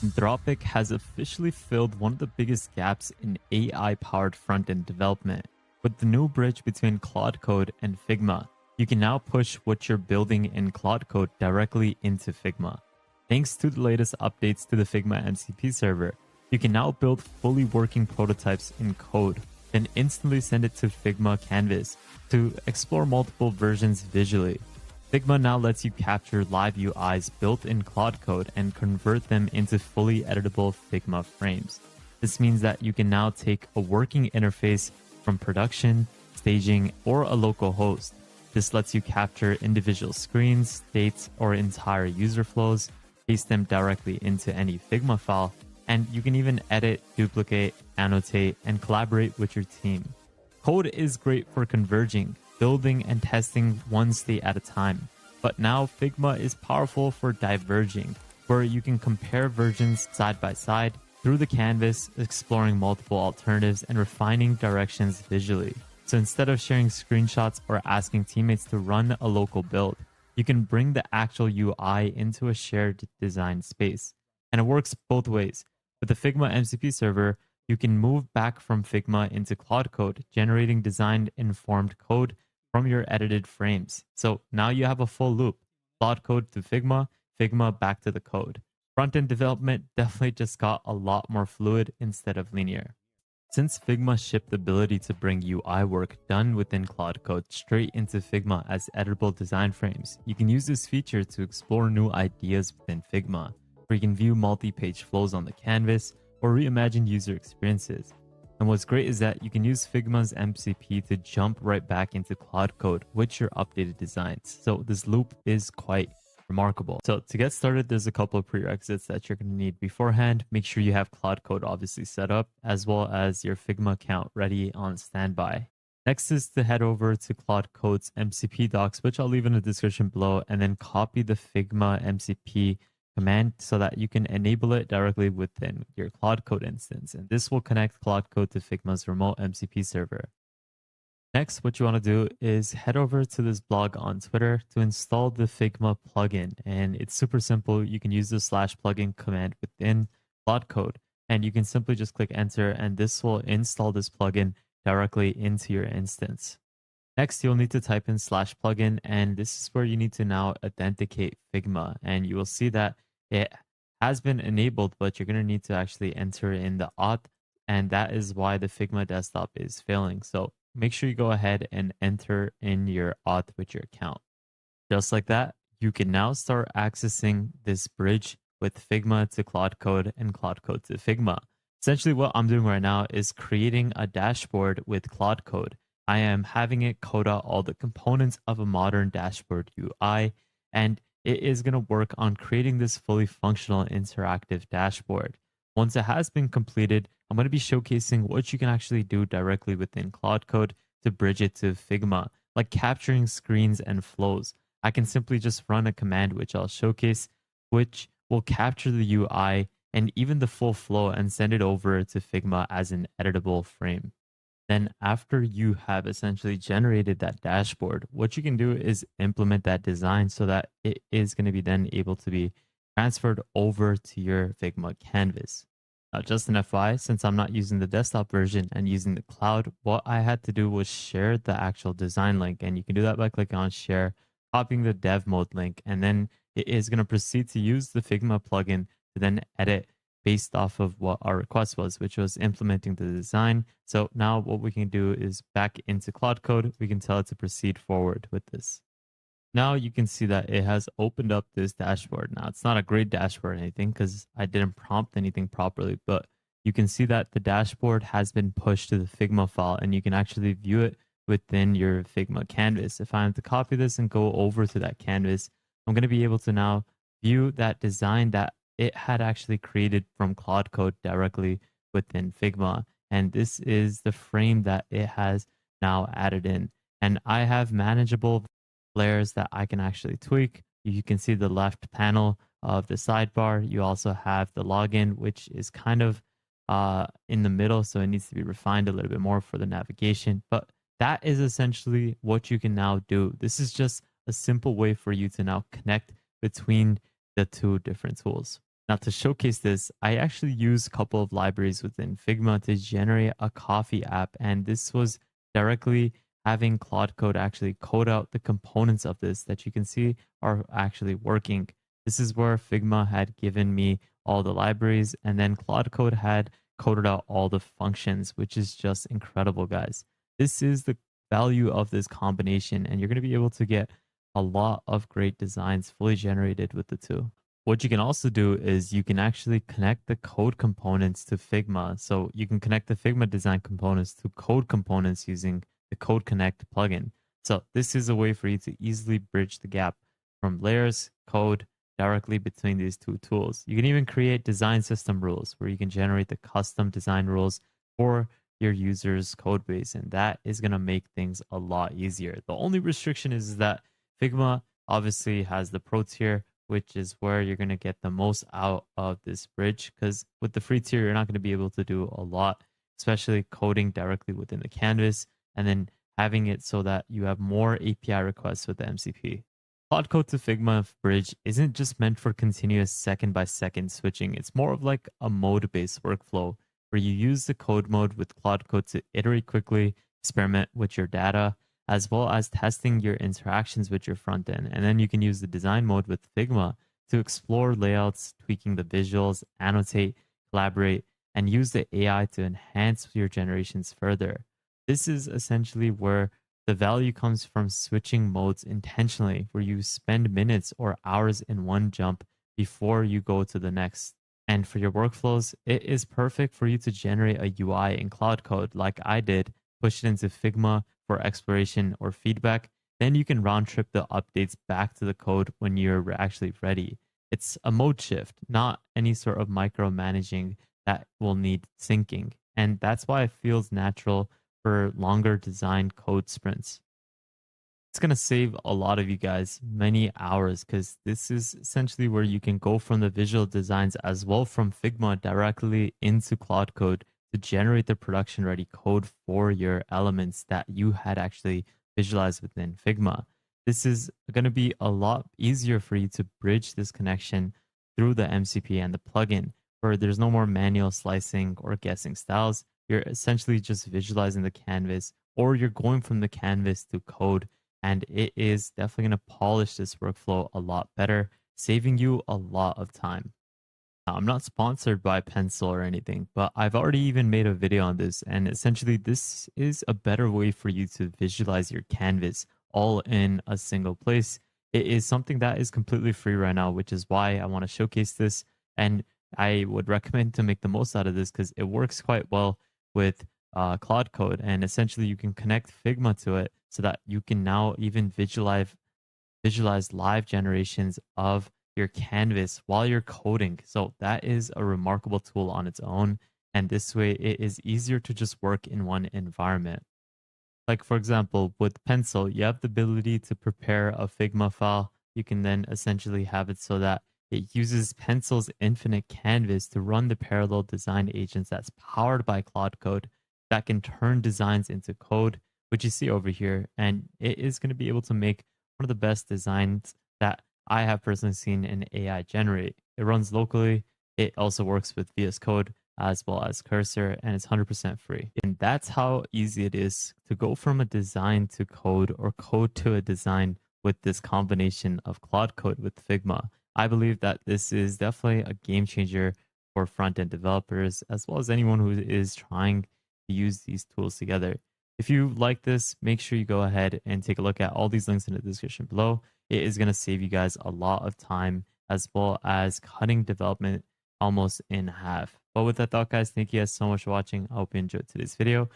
Anthropic has officially filled one of the biggest gaps in AI-powered front-end development. With the new bridge between Claude Code and Figma, you can now push what you're building in Claude Code directly into Figma. Thanks to the latest updates to the Figma MCP server, you can now build fully working prototypes in code, then instantly send it to Figma Canvas to explore multiple versions visually. Figma now lets you capture live UIs built in Claude Code and convert them into fully editable Figma frames. This means that you can now take a working interface from production, staging, or a local host. This lets you capture individual screens, states, or entire user flows, paste them directly into any Figma file, and you can even edit, duplicate, annotate, and collaborate with your team. Code is great for converging, building, and testing one state at a time. But now Figma is powerful for diverging, where you can compare versions side by side through the canvas, exploring multiple alternatives and refining directions visually. So instead of sharing screenshots or asking teammates to run a local build, you can bring the actual UI into a shared design space. And it works both ways. With the Figma MCP server, you can move back from Figma into Claude Code, generating design-informed code from your edited frames. So now you have a full loop. Claude Code to Figma, Figma back to the code. Front-end development definitely just got a lot more fluid instead of linear. Since Figma shipped the ability to bring UI work done within Claude Code straight into Figma as editable design frames, you can use this feature to explore new ideas within Figma, where you can view multi-page flows on the canvas or reimagine user experiences. And what's great is that you can use Figma's MCP to jump right back into Claude Code with your updated designs. So this loop is quite remarkable. So to get started, there's a couple of prerequisites that you're going to need beforehand. Make sure you have Claude Code obviously set up, as well as your Figma account ready on standby. Next is to head over to Claude Code's MCP docs, which I'll leave in the description below, and then copy the Figma MCP command so that you can enable it directly within your Claude Code instance. And this will connect Claude Code to Figma's remote MCP server. Next, what you want to do is head over to this blog on Twitter to install the Figma plugin. And it's super simple. You can use the /plugin command within Claude Code, and you can simply just click enter, and this will install this plugin directly into your instance. Next, you'll need to type in /plugin, and this is where you need to now authenticate Figma. And you will see that it has been enabled, but you're going to need to actually enter in the auth, and that is why the Figma desktop is failing. So make sure you go ahead and enter in your auth with your account. Just like that, you can now start accessing this bridge with Figma to Claude Code and Claude Code to Figma. Essentially, what I'm doing right now is creating a dashboard with Claude Code. I am having it code out all the components of a modern dashboard UI, and it is going to work on creating this fully functional interactive dashboard. Once it has been completed, I'm going to be showcasing what you can actually do directly within Claude Code to bridge it to Figma, like capturing screens and flows. I can simply just run a command, which I'll showcase, which will capture the UI and even the full flow and send it over to Figma as an editable frame. Then after you have essentially generated that dashboard, what you can do is implement that design so that it is going to be then able to be transferred over to your Figma canvas. Now, just an FYI, since I'm not using the desktop version and using the cloud, what I had to do was share the actual design link. And you can do that by clicking on share, copying the dev mode link, and then it is going to proceed to use the Figma plugin to then edit based off of what our request was, which was implementing the design. So now what we can do is back into Claude Code, we can tell it to proceed forward with this. Now you can see that it has opened up this dashboard. Now it's not a great dashboard or anything because I didn't prompt anything properly, but you can see that the dashboard has been pushed to the Figma file, and you can actually view it within your Figma canvas. If I am to copy this and go over to that canvas, I'm going to be able to now view that design that it had actually created from Claude Code directly within Figma. And this is the frame that it has now added in. And I have manageable layers that I can actually tweak. You can see the left panel of the sidebar. You also have the login, which is kind of in the middle, so it needs to be refined a little bit more for the navigation. But that is essentially what you can now do. This is just a simple way for you to now connect between the two different tools. Now, to showcase this, I actually use a couple of libraries within Figma to generate a coffee app, and this was directly having Claude Code actually code out the components of this that you can see are actually working. This is where Figma had given me all the libraries, and then Claude Code had coded out all the functions, which is just incredible, guys. This is the value of this combination, and you're going to be able to get a lot of great designs fully generated with the two. What you can also do is you can actually connect the code components to Figma. So you can connect the Figma design components to code components using the Code Connect plugin. So this is a way for you to easily bridge the gap from layers, code, directly between these two tools. You can even create design system rules where you can generate the custom design rules for your user's code base, and that is going to make things a lot easier. The only restriction is that Figma obviously has the pro tier, which is where you're going to get the most out of this bridge, because with the free tier, you're not going to be able to do a lot, especially coding directly within the canvas and then having it so that you have more API requests with the MCP. Claude Code to Figma bridge isn't just meant for continuous second-by-second switching. It's more of like a mode-based workflow where you use the code mode with Claude Code to iterate quickly, experiment with your data, as well as testing your interactions with your front end. And then you can use the design mode with Figma to explore layouts, tweaking the visuals, annotate, collaborate, and use the AI to enhance your generations further. This is essentially where the value comes from switching modes intentionally, where you spend minutes or hours in one jump before you go to the next. And for your workflows, it is perfect for you to generate a UI in Claude Code like I did, push it into Figma for exploration or feedback. Then you can round trip the updates back to the code when you're actually ready. It's a mode shift, not any sort of micromanaging that will need syncing. And that's why it feels natural for longer design code sprints. It's going to save a lot of you guys many hours, because this is essentially where you can go from the visual designs as well from Figma directly into Claude Code to generate the production ready code for your elements that you had actually visualized within Figma. This is going to be a lot easier for you to bridge this connection through the MCP and the plugin, where there's no more manual slicing or guessing styles. You're essentially just visualizing the canvas, or you're going from the canvas to code, and it is definitely going to polish this workflow a lot better, saving you a lot of time. Now, I'm not sponsored by Pencil or anything, but I've already even made a video on this, and essentially this is a better way for you to visualize your canvas all in a single place. It is something that is completely free right now, which is why I want to showcase this, and I would recommend to make the most out of this because it works quite well with Claude Code, and essentially you can connect Figma to it so that you can now even visualize live generations of your canvas while you're coding. So that is a remarkable tool on its own, and this way it is easier to just work in one environment. Like for example, with Pencil, you have the ability to prepare a Figma file. You can then essentially have it so that it uses Pencil's infinite canvas to run the parallel design agents that's powered by Claude Code that can turn designs into code, which you see over here. And it is going to be able to make one of the best designs that I have personally seen an AI generate. It runs locally. It also works with VS Code as well as Cursor, and it's 100% free. And that's how easy it is to go from a design to code, or code to a design, with this combination of Claude Code with Figma. I believe that this is definitely a game changer for front-end developers, as well as anyone who is trying to use these tools together. If you like this, make sure you go ahead and take a look at all these links in the description below. It is going to save you guys a lot of time, as well as cutting development almost in half. But with that thought, guys, thank you guys so much for watching. I hope you enjoyed today's video.